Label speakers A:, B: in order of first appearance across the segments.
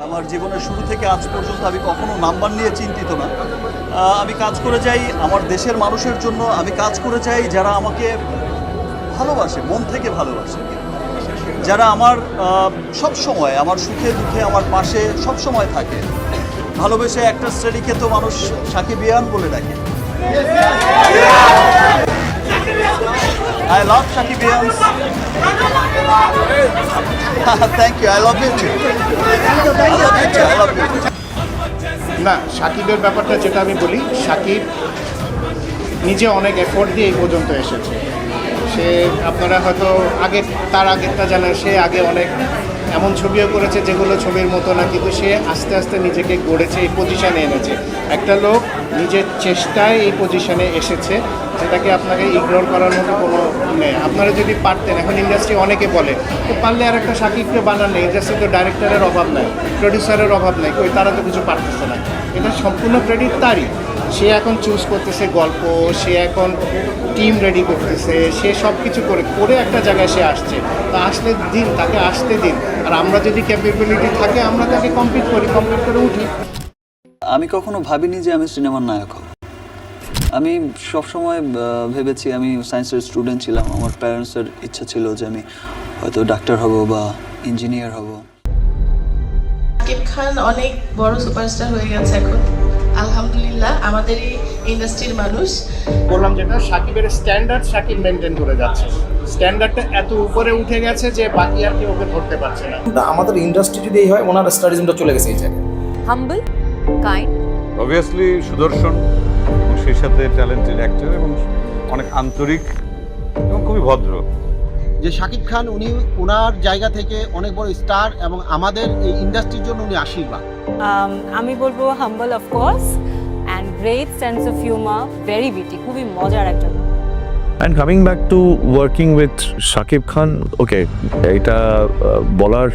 A: আমার জীবনের শুরু থেকে আজ পর্যন্ত আমি কখনো নাম্বার নিয়ে চিন্তিত না। আমি কাজ করে যাই আমার দেশের মানুষের জন্য, আমি কাজ করে যাই যারা আমাকে ভালোবাসে, মন থেকে ভালোবাসে, যারা আমার সব সময় আমার সুখে দুঃখে আমার পাশে সব সময় থাকে। ভালোবেসে একটা শ্রেণীকে তো মানুষ সাকিবিয়ান বলে ডাকে। I love Shakibians. Thank you. I love you too. I love you too. I love you too.
B: না, সাকিবের ব্যাপারটা যেটা আমি বলি, সাকিব নিজে অনেক এফোর্ট দিয়ে এই পর্যন্ত এসেছে। সে আপনারা হয়তো তার আগেরটা জানেন, সে আগে অনেক এমন ছবিও করেছে যেগুলো ছবির মতো না, কিন্তু সে আস্তে আস্তে নিজেকে গড়েছে, এই পজিশনে এনেছে। একটা লোক নিজের চেষ্টায় এই পজিশনে এসেছে, যেটাকে আপনাকে ইগনোর করার মতো কোনো নেই। আপনারা যদি পারতেন, এখন ইন্ডাস্ট্রি অনেকে বলে তো পারলে আর একটা সাকিবকে বানান নেই, ইন্ডাস্ট্রিতে ডাইরেক্টরের অভাব নাই, প্রডিউসারের অভাব নাই, ওই তারা তো কিছু পারতেছে না। এটা সম্পূর্ণ ক্রেডিট তারই। সে এখন চুজ করতেছে গল্প, সে এখন টিম রেডি করতেছে, সে সব কিছু করে একটা জায়গায় সে আসছে। তা আসলে দিন, তাকে আসতে দিন। আর আমরা যদি ক্যাপাবিলিটি থাকে আমরা তাকে কমপ্লিট করে উঠি।
A: আমি কখনো ভাবিনি যে আমি সিনেমার নায়ক হব। আমি সবসময় ভেবেছি, আমি সায়েন্সের স্টুডেন্ট ছিলাম, আমার প্যারেন্টসের ইচ্ছা ছিল যে আমি হয়তো ডাক্তার হব বা ইঞ্জিনিয়ার হব।
C: শাকিব খান অনেক বড় সুপারস্টার হয়ে গেছে এখন, আলহামদুলিল্লাহ। আমাদের এই ইন্ডাস্ট্রির মানুষ
B: বললাম যেটা, সাকিবের স্ট্যান্ডার্ড সাকিব মেনটেন করে যাচ্ছে। স্ট্যান্ডার্ডটা এত উপরে উঠে গেছে যে বাকি আর কেউ ওকে ধরতে পারছে না।
D: আমাদের ইন্ডাস্ট্রি যদি এই হয়, ওনার স্টাডিজমটা চলে গেছে এই জায়গায়।
E: হাম্বল, কাইন্ড,
F: অবভিয়াসলি সুদর্শন এবং সেই সাথে ট্যালেন্টেড অ্যাক্টর এবং অনেক আন্তরিক এবং খুবই ভদ্র।
G: যে শাকিব খান উনি ওনার জায়গা থেকে অনেক বড় স্টার এবং আমাদের এই ইন্ডাস্ট্রির জন্য উনি আশীর্বাদ।
E: আমি বলবো humble of course and great sense of humour, very witty, খুবই মজার একজন।
H: And coming back to working with Shakib Khan, okay, এটা বলার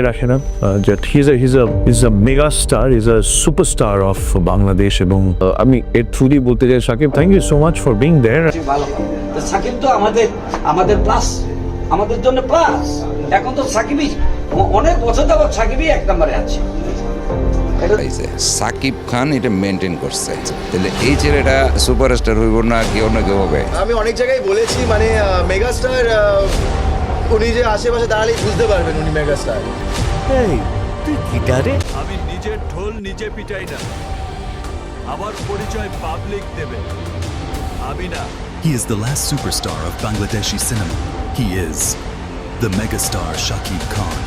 H: রাখে না যে he's a mega star, he's a superstar of Bangladesh এবং আমি এর থ্রুলি বলতে চাই Shakib, thank you so much for being there.
I: ভালো সাকিব তো আমাদের প্লাস, আমাদের জন্য প্লাস। এখন তো সাকিবই অনেক বছর যাবত সাকিবই এক নম্বরে আছে।
J: সাকিব খান এটা মেনটেন করছে, তাহলে এই ছেলেটা সুপারস্টার হইব না কি অন্য কেউ হবে?
K: আমি অনেক জায়গায় বলেছি, মানে মেগাস্টার উনি যে আশেপাশে দাঁড়ালেই বুঝতে পারবেন উনি মেগাস্টার।
H: তুই গিটারে?
A: আমি নিজের ঢোল নিজে পিটাই না, আমার পরিচয় পাবলিক দেবে, আমি না।
L: He is the last superstar of Bangladeshi cinema. He is the megastar Shakib Khan.